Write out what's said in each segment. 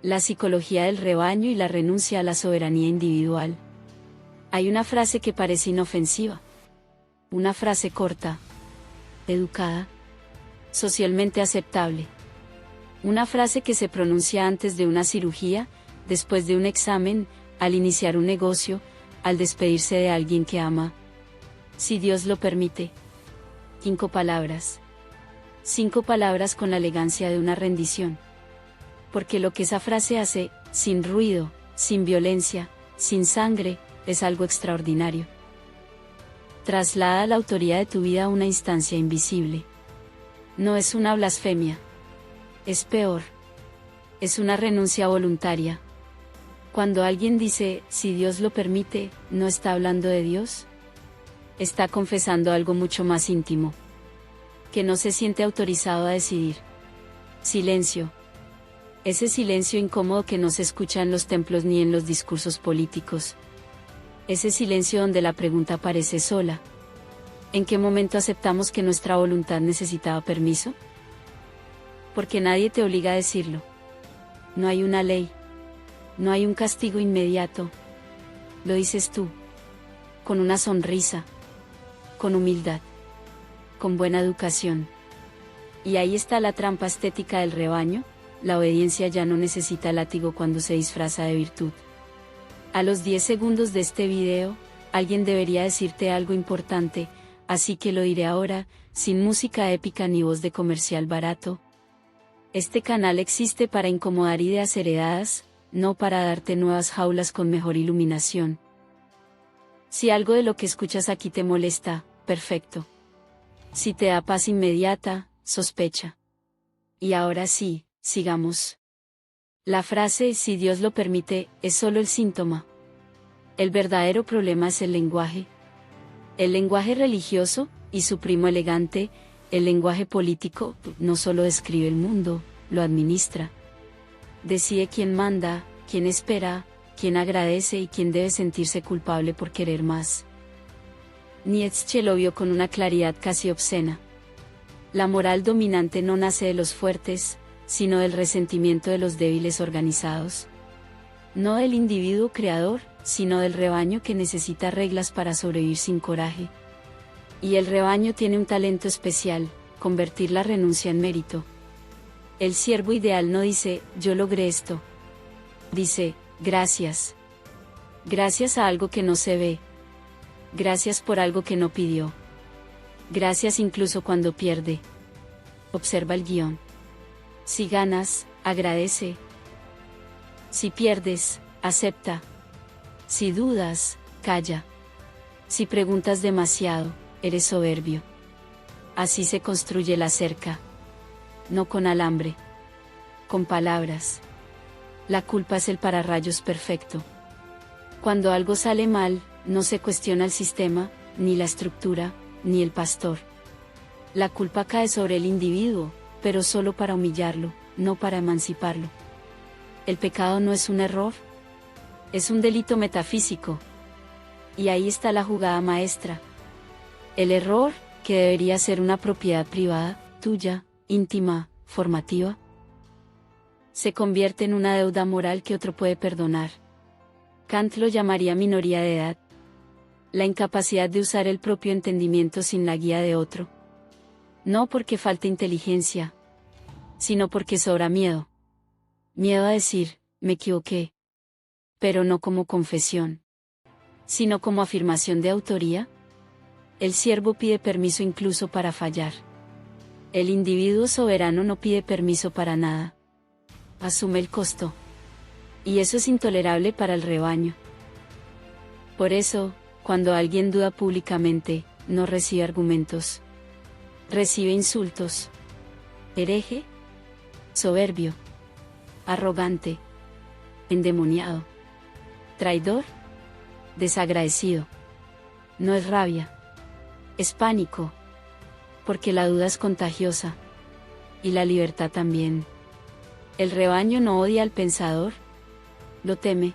La psicología del rebaño y la renuncia a la soberanía individual. Hay una frase que parece inofensiva. Una frase corta, educada, socialmente aceptable. Una frase que se pronuncia antes de una cirugía, después de un examen, al iniciar un negocio, al despedirse de alguien que ama. Si Dios lo permite. 5 palabras. 5 palabras con la elegancia de una rendición. Porque lo que esa frase hace, sin ruido, sin violencia, sin sangre, es algo extraordinario. Traslada la autoría de tu vida a una instancia invisible. No es una blasfemia. Es peor. Es una renuncia voluntaria. Cuando alguien dice, si Dios lo permite, ¿no está hablando de Dios? Está confesando algo mucho más íntimo. Que no se siente autorizado a decidir. Silencio. Ese silencio incómodo que no se escucha en los templos ni en los discursos políticos. Ese silencio donde la pregunta aparece sola. ¿En qué momento aceptamos que nuestra voluntad necesitaba permiso? Porque nadie te obliga a decirlo. No hay una ley. No hay un castigo inmediato. Lo dices tú. Con una sonrisa. Con humildad. Con buena educación. Y ahí está la trampa estética del rebaño. La obediencia ya no necesita látigo cuando se disfraza de virtud. A los 10 segundos de este video, alguien debería decirte algo importante, así que lo diré ahora, sin música épica ni voz de comercial barato. Este canal existe para incomodar ideas heredadas, no para darte nuevas jaulas con mejor iluminación. Si algo de lo que escuchas aquí te molesta, perfecto. Si te da paz inmediata, sospecha. Y ahora sí, sigamos. La frase, si Dios lo permite, es solo el síntoma. El verdadero problema es el lenguaje. El lenguaje religioso, y su primo elegante, el lenguaje político, no solo describe el mundo, lo administra. Decide quién manda, quién espera, quién agradece y quién debe sentirse culpable por querer más. Nietzsche lo vio con una claridad casi obscena. La moral dominante no nace de los fuertes, sino del resentimiento de los débiles organizados. No del individuo creador, sino del rebaño que necesita reglas para sobrevivir sin coraje. Y el rebaño tiene un talento especial, convertir la renuncia en mérito. El siervo ideal no dice, yo logré esto. Dice, gracias. Gracias a algo que no se ve. Gracias por algo que no pidió. Gracias incluso cuando pierde. Observa el guión. Si ganas, agradece. Si pierdes, acepta. Si dudas, calla. Si preguntas demasiado, eres soberbio. Así se construye la cerca. No con alambre. Con palabras. La culpa es el pararrayos perfecto. Cuando algo sale mal, no se cuestiona el sistema, ni la estructura, ni el pastor. La culpa cae sobre el individuo, pero solo para humillarlo, no para emanciparlo. El pecado no es un error, es un delito metafísico. Y ahí está la jugada maestra. El error, que debería ser una propiedad privada, tuya, íntima, formativa, se convierte en una deuda moral que otro puede perdonar. Kant lo llamaría minoría de edad. La incapacidad de usar el propio entendimiento sin la guía de otro. No porque falte inteligencia, sino porque sobra miedo. Miedo a decir, me equivoqué. Pero no como confesión, sino como afirmación de autoría. El siervo pide permiso incluso para fallar. El individuo soberano no pide permiso para nada. Asume el costo. Y eso es intolerable para el rebaño. Por eso, cuando alguien duda públicamente, no recibe argumentos. Recibe insultos. Hereje. Soberbio. Arrogante. Endemoniado. Traidor. Desagradecido. No es rabia. Es pánico. Porque la duda es contagiosa. Y la libertad también. El rebaño no odia al pensador. Lo teme.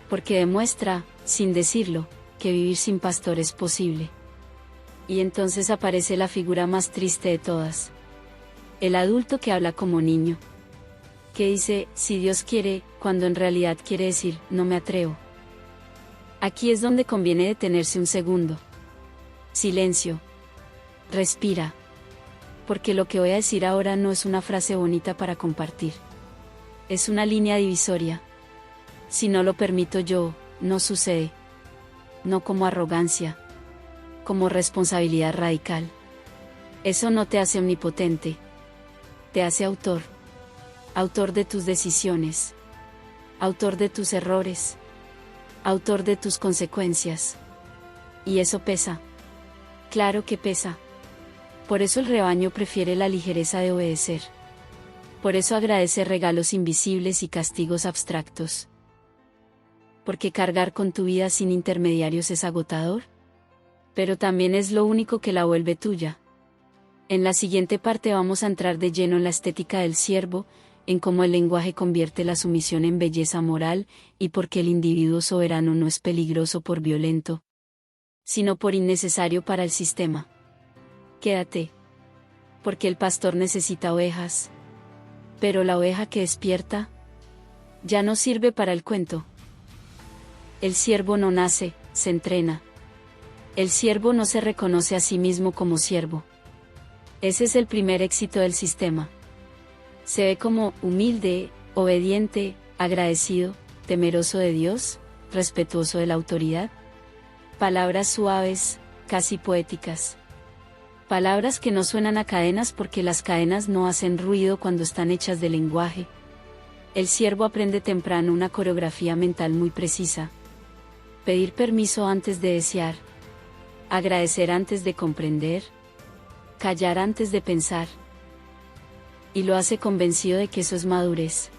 Porque demuestra, sin decirlo, que vivir sin pastor es posible. Y entonces aparece la figura más triste de todas. El adulto que habla como niño. que dice, si Dios quiere, cuando en realidad quiere decir, no me atrevo. Aquí es donde conviene detenerse un segundo. Silencio. Respira. Porque lo que voy a decir ahora no es una frase bonita para compartir. Es una línea divisoria. Si no lo permito yo, no sucede. No como arrogancia. Como responsabilidad radical. Eso no te hace omnipotente. Te hace autor. Autor de tus decisiones. Autor de tus errores. Autor de tus consecuencias. Y eso pesa. Claro que pesa. Por eso el rebaño prefiere la ligereza de obedecer. Por eso agradece regalos invisibles y castigos abstractos. Porque cargar con tu vida sin intermediarios es agotador. Pero también es lo único que la vuelve tuya. En la siguiente parte vamos a entrar de lleno en la estética del siervo, en cómo el lenguaje convierte la sumisión en belleza moral, y por qué el individuo soberano no es peligroso por violento, sino por innecesario para el sistema. Quédate. Porque el pastor necesita ovejas. Pero la oveja que despierta ya no sirve para el cuento. El siervo no nace, se entrena. El siervo no se reconoce a sí mismo como siervo. Ese es el primer éxito del sistema. Se ve como humilde, obediente, agradecido, temeroso de Dios, respetuoso de la autoridad. Palabras suaves, casi poéticas. Palabras que no suenan a cadenas porque las cadenas no hacen ruido cuando están hechas de lenguaje. El siervo aprende temprano una coreografía mental muy precisa. Pedir permiso antes de desear. Agradecer antes de comprender. Callar antes de pensar. Y lo hace convencido de que eso es madurez.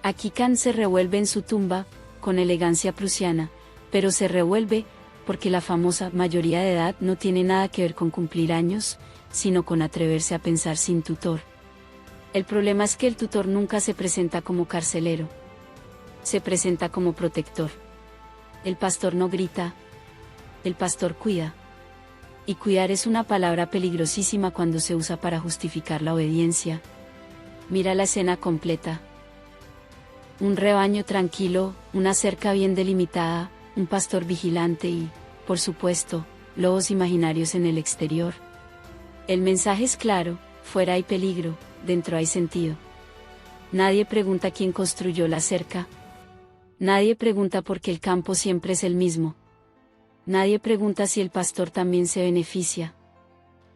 Aquí Kant se revuelve en su tumba, con elegancia prusiana, pero se revuelve, porque la famosa mayoría de edad no tiene nada que ver con cumplir años, sino con atreverse a pensar sin tutor. El problema es que el tutor nunca se presenta como carcelero. Se presenta como protector. El pastor no grita. El pastor cuida. Y cuidar es una palabra peligrosísima cuando se usa para justificar la obediencia. Mira la escena completa. Un rebaño tranquilo, una cerca bien delimitada, un pastor vigilante y, por supuesto, lobos imaginarios en el exterior. El mensaje es claro, fuera hay peligro, dentro hay sentido. Nadie pregunta quién construyó la cerca. Nadie pregunta por qué el campo siempre es el mismo. Nadie pregunta si el pastor también se beneficia.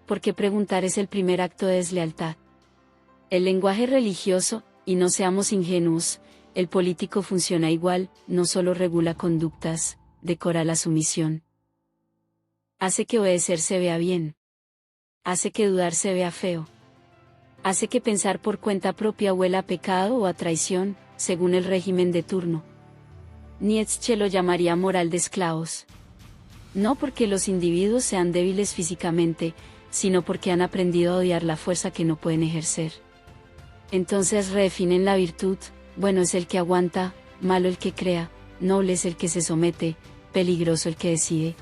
Porque preguntar es el primer acto de deslealtad. El lenguaje religioso, y no seamos ingenuos, el político funciona igual, no solo regula conductas, decora la sumisión. Hace que obedecer se vea bien. Hace que dudar se vea feo. Hace que pensar por cuenta propia huela a pecado o a traición, según el régimen de turno. Nietzsche lo llamaría moral de esclavos. No porque los individuos sean débiles físicamente, sino porque han aprendido a odiar la fuerza que no pueden ejercer. Entonces redefinen la virtud: bueno es el que aguanta, malo el que crea, noble es el que se somete, peligroso el que decide.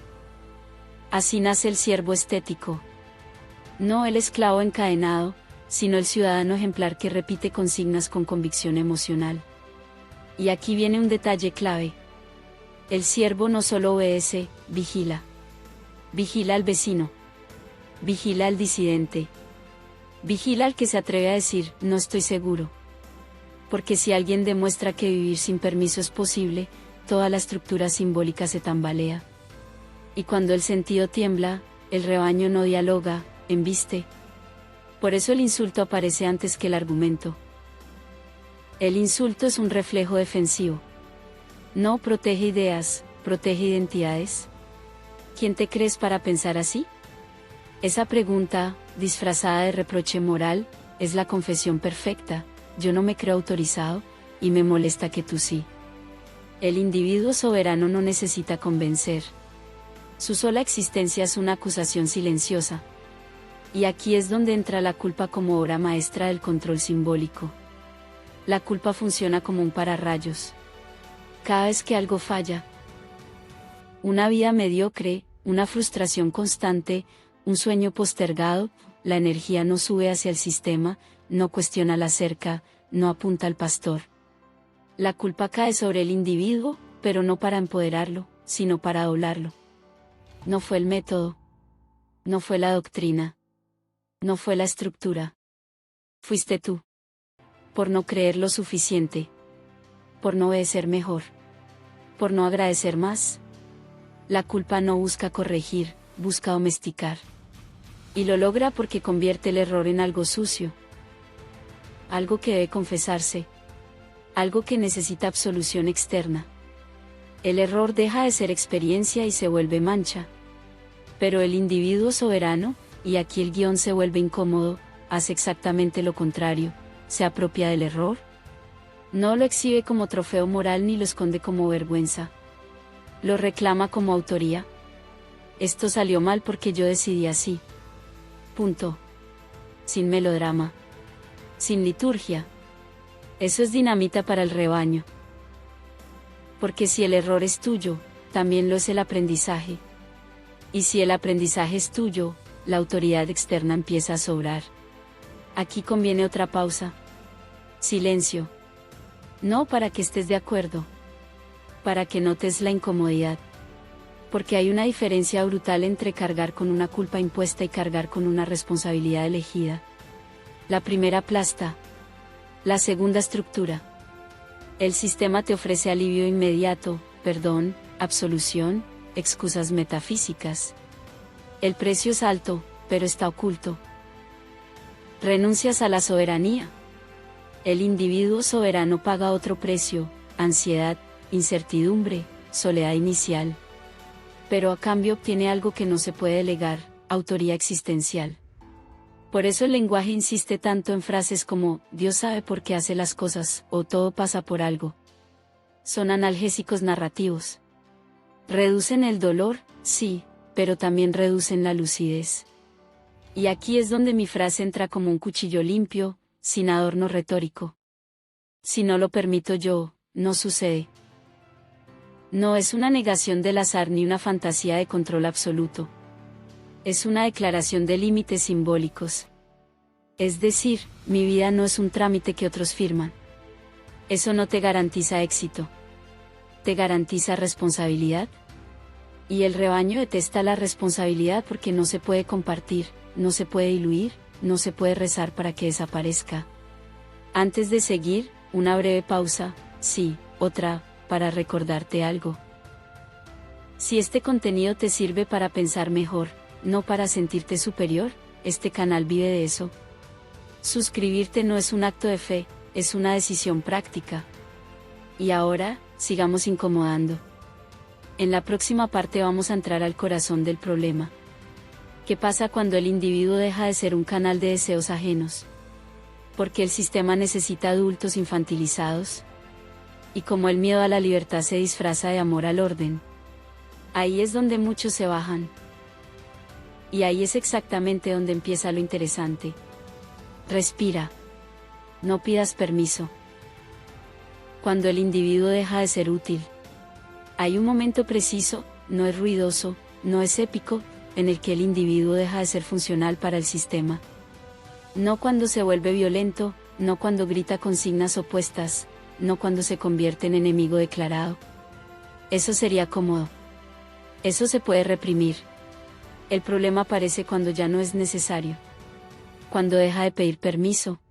Así nace el siervo estético. No el esclavo encadenado, sino el ciudadano ejemplar que repite consignas con convicción emocional. Y aquí viene un detalle clave. El siervo no solo obedece, vigila. Vigila al vecino. Vigila al disidente. Vigila al que se atreve a decir, no estoy seguro. Porque si alguien demuestra que vivir sin permiso es posible, toda la estructura simbólica se tambalea. Y cuando el sentido tiembla, el rebaño no dialoga, embiste. Por eso el insulto aparece antes que el argumento. El insulto es un reflejo defensivo. No protege ideas, protege identidades. ¿Quién te crees para pensar así? Esa pregunta, disfrazada de reproche moral, es la confesión perfecta: yo no me creo autorizado, y me molesta que tú sí. El individuo soberano no necesita convencer. Su sola existencia es una acusación silenciosa. Y aquí es donde entra la culpa como obra maestra del control simbólico. La culpa funciona como un pararrayos. Cada vez que algo falla, una vida mediocre, una frustración constante, un sueño postergado, la energía no sube hacia el sistema, no cuestiona la cerca, no apunta al pastor. La culpa cae sobre el individuo, pero no para empoderarlo, sino para doblarlo. No fue el método. No fue la doctrina. No fue la estructura. Fuiste tú. Por no creer lo suficiente. Por no obedecer mejor. Por no agradecer más. La culpa no busca corregir, busca domesticar. Y lo logra porque convierte el error en algo sucio. Algo que debe confesarse. Algo que necesita absolución externa. El error deja de ser experiencia y se vuelve mancha. Pero el individuo soberano, y aquí el guión se vuelve incómodo, hace exactamente lo contrario, se apropia del error. No lo exhibe como trofeo moral ni lo esconde como vergüenza. Lo reclama como autoría. Esto salió mal porque yo decidí así. Punto. Sin melodrama. Sin liturgia. Eso es dinamita para el rebaño. Porque si el error es tuyo, también lo es el aprendizaje. Y si el aprendizaje es tuyo, la autoridad externa empieza a sobrar. Aquí conviene otra pausa. Silencio. No para que estés de acuerdo. Para que notes la incomodidad. Porque hay una diferencia brutal entre cargar con una culpa impuesta y cargar con una responsabilidad elegida. La primera aplasta. La segunda estructura. El sistema te ofrece alivio inmediato, perdón, absolución, excusas metafísicas. El precio es alto, pero está oculto. Renuncias a la soberanía. El individuo soberano paga otro precio, ansiedad, incertidumbre, soledad inicial. Pero a cambio obtiene algo que no se puede delegar, autoría existencial. Por eso el lenguaje insiste tanto en frases como, Dios sabe por qué hace las cosas, o todo pasa por algo. Son analgésicos narrativos. Reducen el dolor, sí, pero también reducen la lucidez. Y aquí es donde mi frase entra como un cuchillo limpio, sin adorno retórico. Si no lo permito yo, no sucede. No es una negación del azar ni una fantasía de control absoluto. Es una declaración de límites simbólicos. Es decir, mi vida no es un trámite que otros firman. Eso no te garantiza éxito. ¿Te garantiza responsabilidad? Y el rebaño detesta la responsabilidad porque no se puede compartir, no se puede diluir, no se puede rezar para que desaparezca. Antes de seguir, una breve pausa, sí, otra, para recordarte algo. Si este contenido te sirve para pensar mejor, no para sentirte superior, este canal vive de eso. Suscribirte no es un acto de fe, es una decisión práctica. Y ahora, sigamos incomodando. En la próxima parte vamos a entrar al corazón del problema. ¿Qué pasa cuando el individuo deja de ser un canal de deseos ajenos? ¿Porque el sistema necesita adultos infantilizados? Y como el miedo a la libertad se disfraza de amor al orden. Ahí es donde muchos se bajan. Y ahí es exactamente donde empieza lo interesante. Respira. No pidas permiso. Cuando el individuo deja de ser útil. Hay un momento preciso, no es ruidoso, no es épico, en el que el individuo deja de ser funcional para el sistema. No cuando se vuelve violento, no cuando grita consignas opuestas, no cuando se convierte en enemigo declarado. Eso sería cómodo. Eso se puede reprimir. El problema aparece cuando ya no es necesario. Cuando deja de pedir permiso.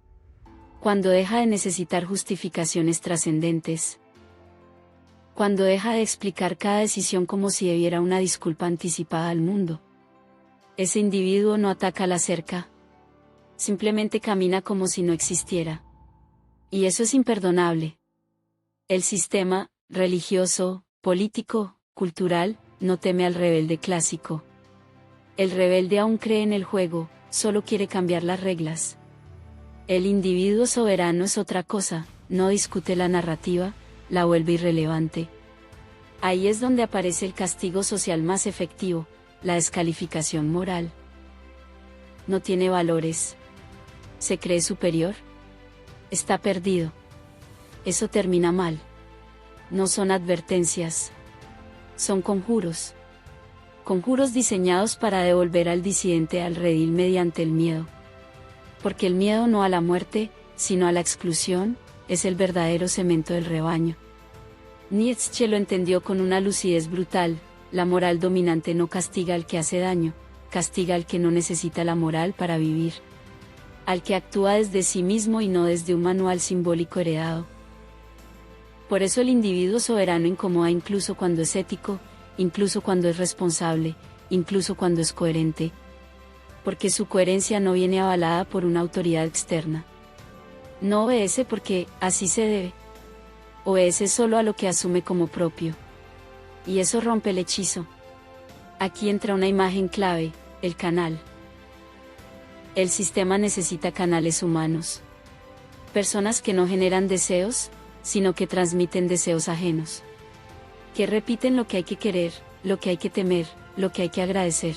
Cuando deja de necesitar justificaciones trascendentes. Cuando deja de explicar cada decisión como si debiera una disculpa anticipada al mundo. Ese individuo no ataca la cerca. Simplemente camina como si no existiera. Y eso es imperdonable. El sistema, religioso, político, cultural, no teme al rebelde clásico. El rebelde aún cree en el juego, solo quiere cambiar las reglas. El individuo soberano es otra cosa, no discute la narrativa, la vuelve irrelevante. Ahí es donde aparece el castigo social más efectivo, la descalificación moral. No tiene valores. ¿Se cree superior? Está perdido. Eso termina mal. No son advertencias. Son conjuros. Conjuros diseñados para devolver al disidente al redil mediante el miedo. Porque el miedo no a la muerte, sino a la exclusión, es el verdadero cemento del rebaño. Nietzsche lo entendió con una lucidez brutal: la moral dominante no castiga al que hace daño, castiga al que no necesita la moral para vivir, al que actúa desde sí mismo y no desde un manual simbólico heredado. Por eso el individuo soberano incomoda incluso cuando es ético, incluso cuando es responsable, incluso cuando es coherente, porque su coherencia no viene avalada por una autoridad externa. No obedece porque así se debe. Obedece solo a lo que asume como propio. Y eso rompe el hechizo. Aquí entra una imagen clave: el canal. El sistema necesita canales humanos. Personas que no generan deseos, sino que transmiten deseos ajenos. Que repiten lo que hay que querer, lo que hay que temer, lo que hay que agradecer.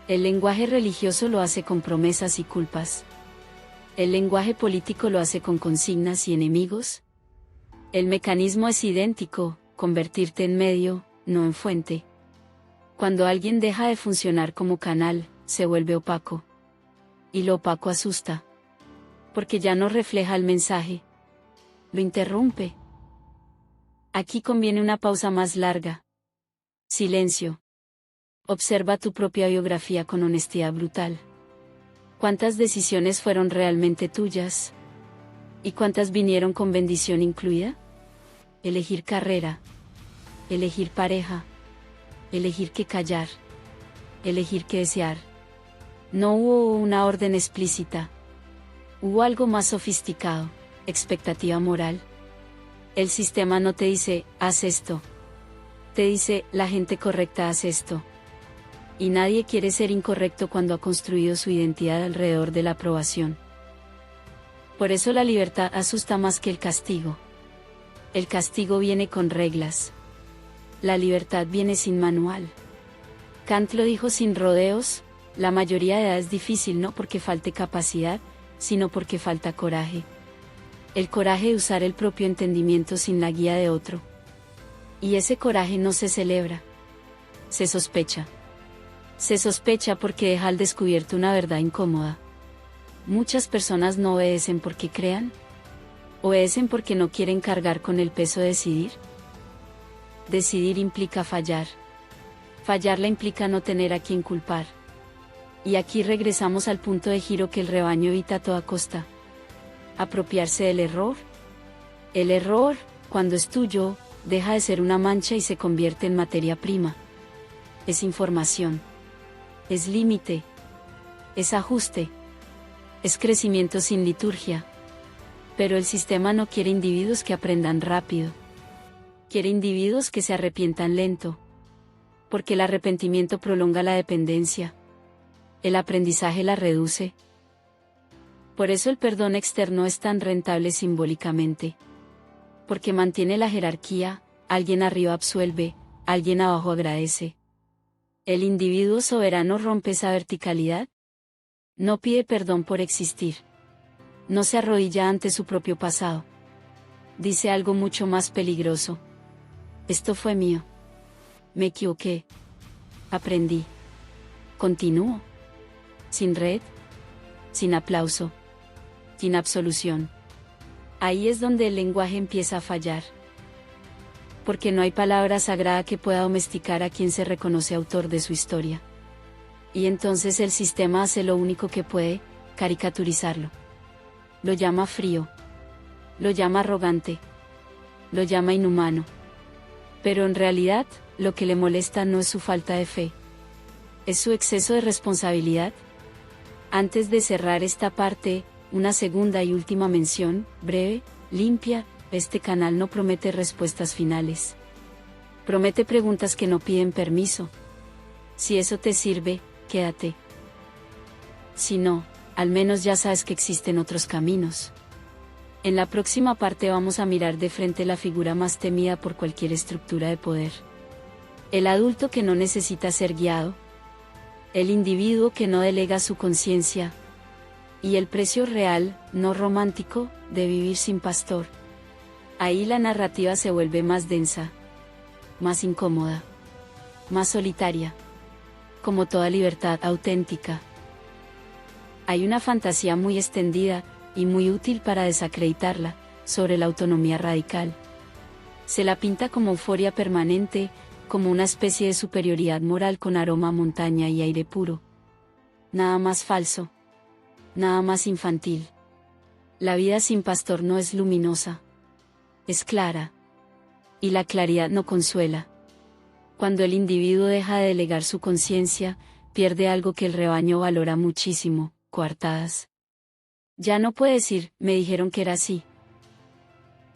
El lenguaje religioso lo hace con promesas y culpas. El lenguaje político lo hace con consignas y enemigos. El mecanismo es idéntico: convertirte en medio, no en fuente. Cuando alguien deja de funcionar como canal, se vuelve opaco. Y lo opaco asusta. Porque ya no refleja el mensaje. Lo interrumpe. Aquí conviene una pausa más larga. Silencio. Observa tu propia biografía con honestidad brutal. ¿Cuántas decisiones fueron realmente tuyas? ¿Y cuántas vinieron con bendición incluida? Elegir carrera. Elegir pareja. Elegir qué callar. Elegir qué desear. No hubo una orden explícita. Hubo algo más sofisticado: expectativa moral. El sistema no te dice, haz esto. Te dice, la gente correcta hace esto. Y nadie quiere ser incorrecto cuando ha construido su identidad alrededor de la aprobación. Por eso la libertad asusta más que el castigo. El castigo viene con reglas. La libertad viene sin manual. Kant lo dijo sin rodeos: la mayoría de edad es difícil no porque falte capacidad, sino porque falta coraje. El coraje de usar el propio entendimiento sin la guía de otro. Y ese coraje no se celebra. Se sospecha. Se sospecha porque deja al descubierto una verdad incómoda. Muchas personas no obedecen porque crean. Obedecen porque no quieren cargar con el peso de decidir. Decidir implica fallar. Fallarla implica no tener a quien culpar. Y aquí regresamos al punto de giro que el rebaño evita a toda costa. Apropiarse del error. El error, cuando es tuyo, deja de ser una mancha y se convierte en materia prima. Es información. Es límite. Es ajuste. Es crecimiento sin liturgia. Pero el sistema no quiere individuos que aprendan rápido. Quiere individuos que se arrepientan lento. Porque el arrepentimiento prolonga la dependencia. El aprendizaje la reduce. Por eso el perdón externo es tan rentable simbólicamente. Porque mantiene la jerarquía: alguien arriba absuelve, alguien abajo agradece. El individuo soberano rompe esa verticalidad. No pide perdón por existir. No se arrodilla ante su propio pasado. Dice algo mucho más peligroso: esto fue mío. Me equivoqué. Aprendí. Continúo. Sin red. Sin aplauso. Sin absolución. Ahí es donde el lenguaje empieza a fallar. Porque no hay palabra sagrada que pueda domesticar a quien se reconoce autor de su historia. Y entonces el sistema hace lo único que puede: caricaturizarlo. Lo llama frío. Lo llama arrogante. Lo llama inhumano. Pero en realidad, lo que le molesta no es su falta de fe. Es su exceso de responsabilidad. Antes de cerrar esta parte, una segunda y última mención, breve, limpia: este canal no promete respuestas finales. Promete preguntas que no piden permiso. Si eso te sirve, quédate. Si no, al menos ya sabes que existen otros caminos. En la próxima parte vamos a mirar de frente la figura más temida por cualquier estructura de poder. El adulto que no necesita ser guiado. El individuo que no delega su conciencia. Y el precio real, no romántico, de vivir sin pastor. Ahí la narrativa se vuelve más densa. Más incómoda. Más solitaria. Como toda libertad auténtica. Hay una fantasía muy extendida, y muy útil para desacreditarla, sobre la autonomía radical. Se la pinta como euforia permanente, como una especie de superioridad moral con aroma a montaña y aire puro. Nada más falso. Nada más infantil. La vida sin pastor no es luminosa. Es clara. Y la claridad no consuela. Cuando el individuo deja de delegar su conciencia, pierde algo que el rebaño valora muchísimo: coartadas. Ya no puede decir, me dijeron que era así.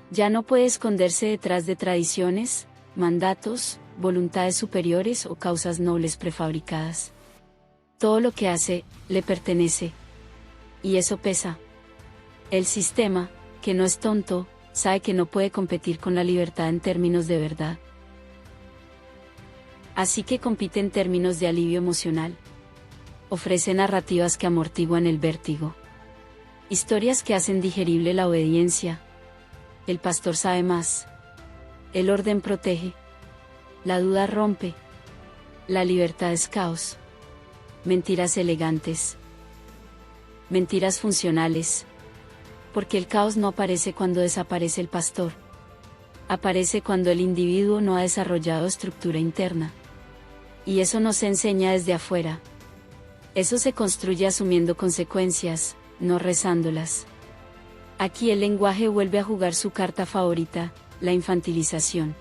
Ya no puede esconderse detrás de tradiciones, mandatos, voluntades superiores o causas nobles prefabricadas. Todo lo que hace, le pertenece. Y eso pesa. El sistema, que no es tonto, sabe que no puede competir con la libertad en términos de verdad. Así que compite en términos de alivio emocional. Ofrece narrativas que amortiguan el vértigo. Historias que hacen digerible la obediencia. El pastor sabe más. El orden protege. La duda rompe. La libertad es caos. Mentiras elegantes. Mentiras funcionales. Porque el caos no aparece cuando desaparece el pastor. Aparece cuando el individuo no ha desarrollado estructura interna. Y eso no se enseña desde afuera. Eso se construye asumiendo consecuencias, no rezándolas. Aquí el lenguaje vuelve a jugar su carta favorita, la infantilización.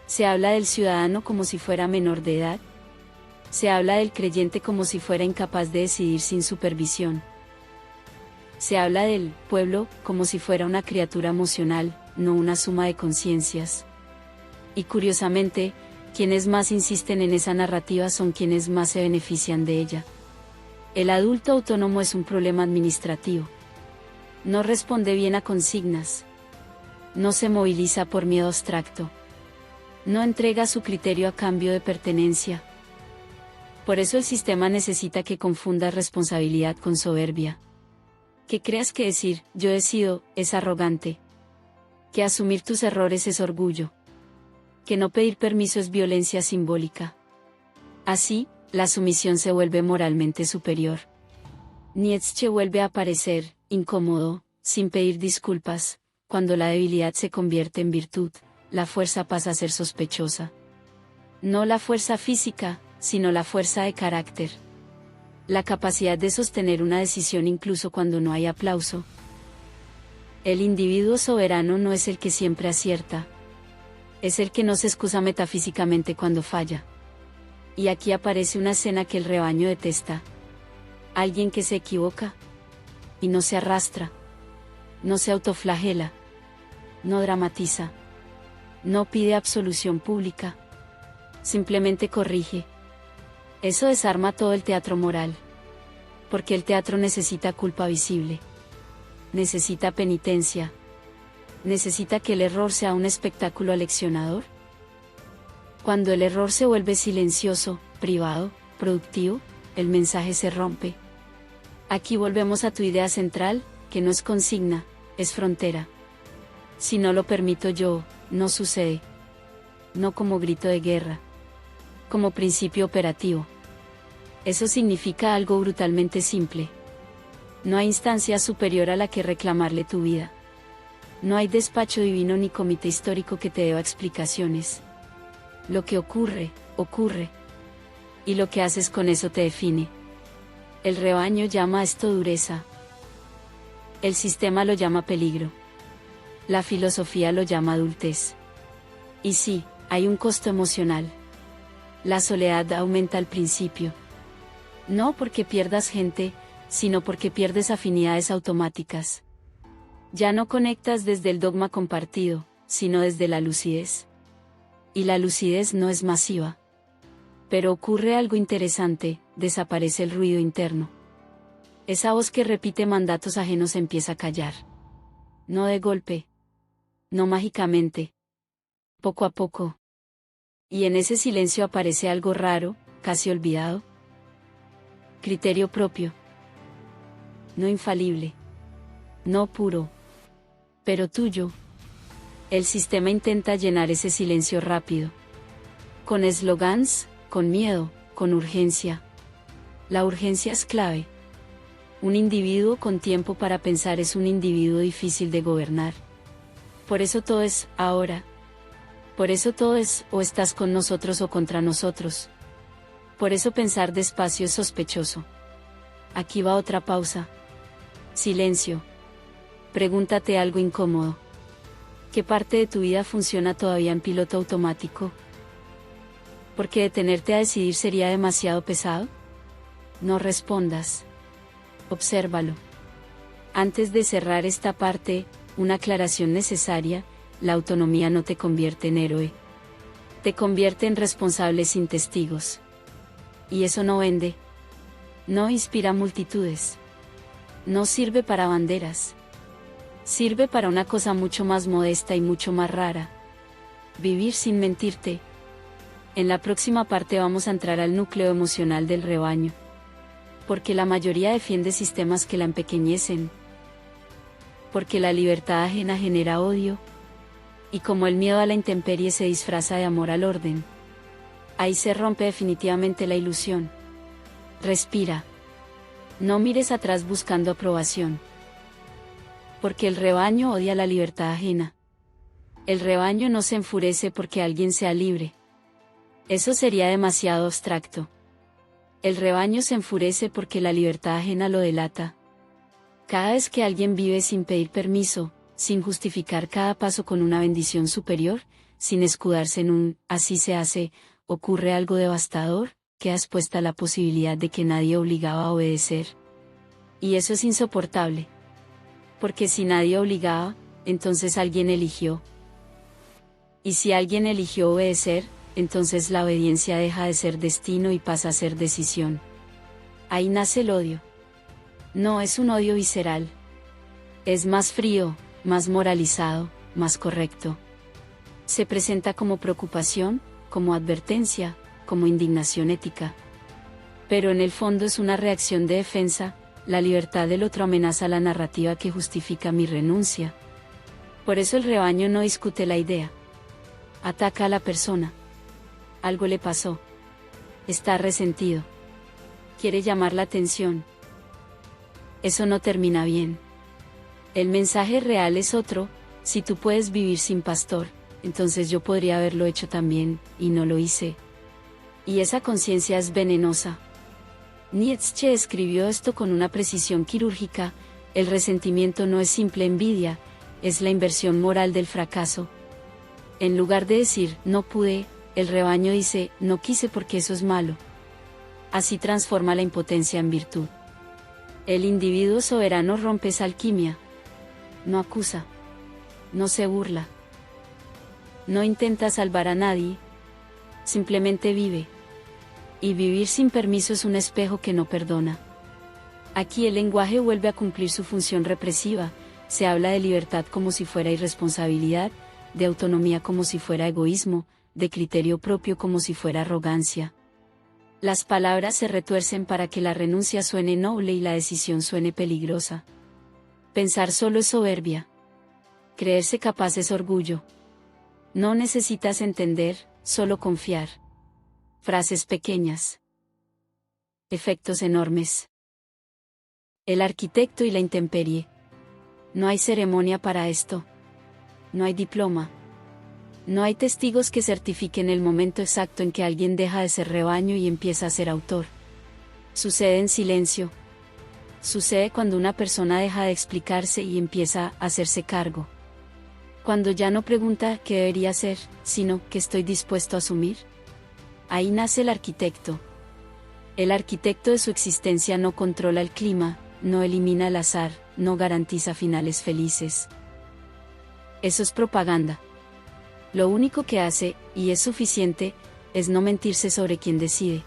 Se habla del ciudadano como si fuera menor de edad. Se habla del creyente como si fuera incapaz de decidir sin supervisión. Se habla del pueblo como si fuera una criatura emocional, no una suma de conciencias. Y curiosamente, quienes más insisten en esa narrativa son quienes más se benefician de ella. El adulto autónomo es un problema administrativo. No responde bien a consignas. No se moviliza por miedo abstracto. No entrega su criterio a cambio de pertenencia. Por eso el sistema necesita que confundas responsabilidad con soberbia. Que creas que decir, yo decido, es arrogante. Que asumir tus errores es orgullo. Que no pedir permiso es violencia simbólica. Así, la sumisión se vuelve moralmente superior. Nietzsche vuelve a aparecer, incómodo, sin pedir disculpas. Cuando la debilidad se convierte en virtud, la fuerza pasa a ser sospechosa. No la fuerza física, sino la fuerza de carácter. La capacidad de sostener una decisión incluso cuando no hay aplauso. El individuo soberano no es el que siempre acierta. Es el que no se excusa metafísicamente cuando falla. Y aquí aparece una escena que el rebaño detesta. Alguien que se equivoca. Y no se arrastra. No se autoflagela. No dramatiza. No pide absolución pública. Simplemente corrige. Eso desarma todo el teatro moral. Porque el teatro necesita culpa visible. Necesita penitencia. ¿Necesita que el error sea un espectáculo aleccionador? Cuando el error se vuelve silencioso, privado, productivo, el mensaje se rompe. Aquí volvemos a tu idea central, que no es consigna, es frontera. Si no lo permito yo, no sucede. No como grito de guerra. Como principio operativo. Eso significa algo brutalmente simple. No hay instancia superior a la que reclamarle tu vida. No hay despacho divino ni comité histórico que te deba explicaciones. Lo que ocurre, ocurre. Y lo que haces con eso te define. El rebaño llama a esto dureza. El sistema lo llama peligro. La filosofía lo llama adultez. Y sí, hay un costo emocional. La soledad aumenta al principio. No porque pierdas gente, sino porque pierdes afinidades automáticas. Ya no conectas desde el dogma compartido, sino desde la lucidez. Y la lucidez no es masiva. Pero ocurre algo interesante, desaparece el ruido interno. Esa voz que repite mandatos ajenos empieza a callar. No de golpe. No mágicamente. Poco a poco. Y en ese silencio aparece algo raro, casi olvidado. Criterio propio. No infalible. No puro. Pero tuyo. El sistema intenta llenar ese silencio rápido. Con eslogans, con miedo, con urgencia. La urgencia es clave. Un individuo con tiempo para pensar es un individuo difícil de gobernar. Por eso todo es ahora. Por eso todo es o estás con nosotros o contra nosotros. Por eso pensar despacio es sospechoso. Aquí va otra pausa. Silencio. Pregúntate algo incómodo. ¿Qué parte de tu vida funciona todavía en piloto automático? ¿Porque detenerte a decidir sería demasiado pesado? No respondas. Obsérvalo. Antes de cerrar esta parte, una aclaración necesaria: la autonomía no te convierte en héroe. Te convierte en responsable sin testigos. Y eso no vende. No inspira multitudes. No sirve para banderas. Sirve para una cosa mucho más modesta y mucho más rara. Vivir sin mentirte. En la próxima parte vamos a entrar al núcleo emocional del rebaño. Porque la mayoría defiende sistemas que la empequeñecen. Porque la libertad ajena genera odio. Y como el miedo a la intemperie se disfraza de amor al orden. Ahí se rompe definitivamente la ilusión. Respira. No mires atrás buscando aprobación. Porque el rebaño odia la libertad ajena. El rebaño no se enfurece porque alguien sea libre. Eso sería demasiado abstracto. El rebaño se enfurece porque la libertad ajena lo delata. Cada vez que alguien vive sin pedir permiso, sin justificar cada paso con una bendición superior, sin escudarse en un así se hace, ocurre algo devastador, queda expuesta la posibilidad de que nadie obligaba a obedecer. Y eso es insoportable. Porque si nadie obligaba, entonces alguien eligió. Y si alguien eligió obedecer, entonces la obediencia deja de ser destino y pasa a ser decisión. Ahí nace el odio. No es un odio visceral. Es más frío, más moralizado, más correcto. Se presenta como preocupación, como advertencia, como indignación ética. Pero en el fondo es una reacción de defensa. La libertad del otro amenaza la narrativa que justifica mi renuncia. Por eso el rebaño no discute la idea. Ataca a la persona. Algo le pasó. Está resentido. Quiere llamar la atención. Eso no termina bien. El mensaje real es otro: si tú puedes vivir sin pastor, entonces yo podría haberlo hecho también, y no lo hice. Y esa conciencia es venenosa. Nietzsche escribió esto con una precisión quirúrgica: el resentimiento no es simple envidia, es la inversión moral del fracaso. En lugar de decir, no pude, el rebaño dice, no quise porque eso es malo. Así transforma la impotencia en virtud. El individuo soberano rompe esa alquimia. No acusa. No se burla. No intenta salvar a nadie. Simplemente vive. Y vivir sin permiso es un espejo que no perdona. Aquí el lenguaje vuelve a cumplir su función represiva. Se habla de libertad como si fuera irresponsabilidad, de autonomía como si fuera egoísmo, de criterio propio como si fuera arrogancia. Las palabras se retuercen para que la renuncia suene noble y la decisión suene peligrosa. Pensar solo es soberbia. Creerse capaz es orgullo. No necesitas entender, solo confiar. Frases pequeñas. Efectos enormes. El arquitecto y la intemperie. No hay ceremonia para esto. No hay diploma. No hay testigos que certifiquen el momento exacto en que alguien deja de ser rebaño y empieza a ser autor. Sucede en silencio. Sucede cuando una persona deja de explicarse y empieza a hacerse cargo. Cuando ya no pregunta qué debería hacer, sino qué estoy dispuesto a asumir. Ahí nace el arquitecto. El arquitecto de su existencia no controla el clima, no elimina el azar, no garantiza finales felices. Eso es propaganda. Lo único que hace, y es suficiente, es no mentirse sobre quien decide.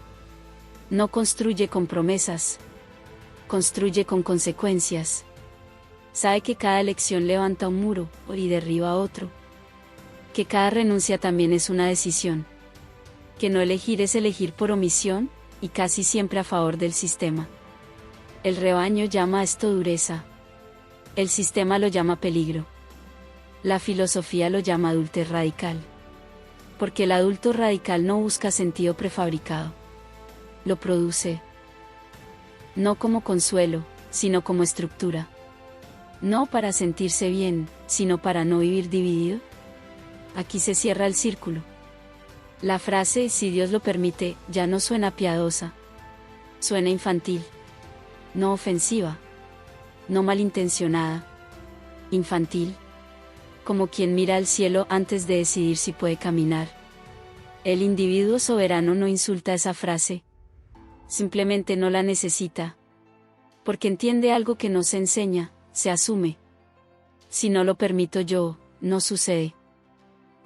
No construye con promesas. Construye con consecuencias. Sabe que cada elección levanta un muro, y derriba otro. Que cada renuncia también es una decisión. Que no elegir es elegir por omisión, y casi siempre a favor del sistema. El rebaño llama a esto dureza. El sistema lo llama peligro. La filosofía lo llama adultez radical. Porque el adulto radical no busca sentido prefabricado. Lo produce. No como consuelo, sino como estructura. No para sentirse bien, sino para no vivir dividido. Aquí se cierra el círculo. La frase, si Dios lo permite, ya no suena piadosa. Suena infantil. No ofensiva. No malintencionada. Infantil. Como quien mira al cielo antes de decidir si puede caminar. El individuo soberano no insulta esa frase. Simplemente no la necesita. Porque entiende algo que no se enseña, se asume. Si no lo permito yo, no sucede.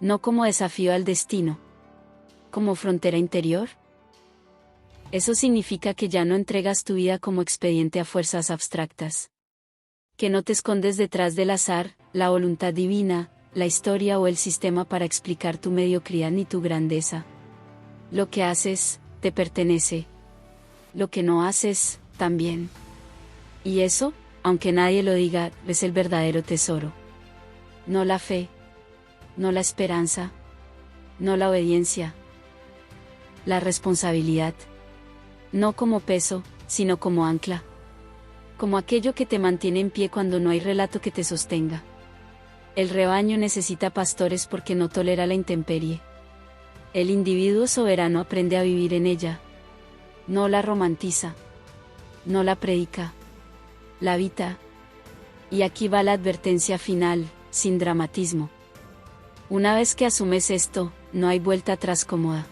No como desafío al destino. Como frontera interior. Eso significa que ya no entregas tu vida como expediente a fuerzas abstractas. Que no te escondes detrás del azar, la voluntad divina, la historia o el sistema para explicar tu mediocridad ni tu grandeza. Lo que haces, te pertenece. Lo que no haces, también. Y eso, aunque nadie lo diga, es el verdadero tesoro. No la fe. No la esperanza. No la obediencia. La responsabilidad. No como peso, sino como ancla. Como aquello que te mantiene en pie cuando no hay relato que te sostenga. El rebaño necesita pastores porque no tolera la intemperie. El individuo soberano aprende a vivir en ella. No la romantiza. No la predica. La habita. Y aquí va la advertencia final, sin dramatismo. Una vez que asumes esto, no hay vuelta atrás cómoda.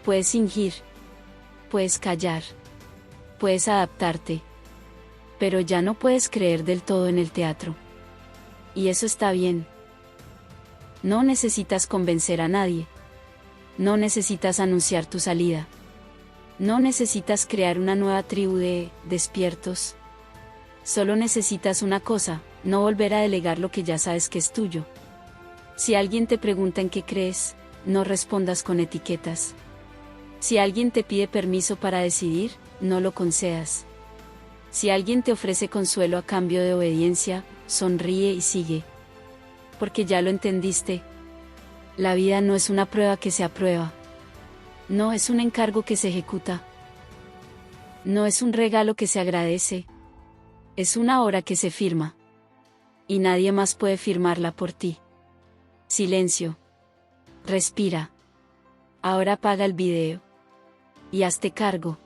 Puedes fingir. Puedes callar. Puedes adaptarte. Pero ya no puedes creer del todo en el teatro. Y eso está bien. No necesitas convencer a nadie. No necesitas anunciar tu salida. No necesitas crear una nueva tribu de despiertos. Solo necesitas una cosa, no volver a delegar lo que ya sabes que es tuyo. Si alguien te pregunta en qué crees, no respondas con etiquetas. Si alguien te pide permiso para decidir, no lo concedas. Si alguien te ofrece consuelo a cambio de obediencia, sonríe y sigue. Porque ya lo entendiste. La vida no es una prueba que se aprueba. No es un encargo que se ejecuta. No es un regalo que se agradece. Es una hora que se firma. Y nadie más puede firmarla por ti. Silencio. Respira. Ahora apaga el video. Y hazte cargo.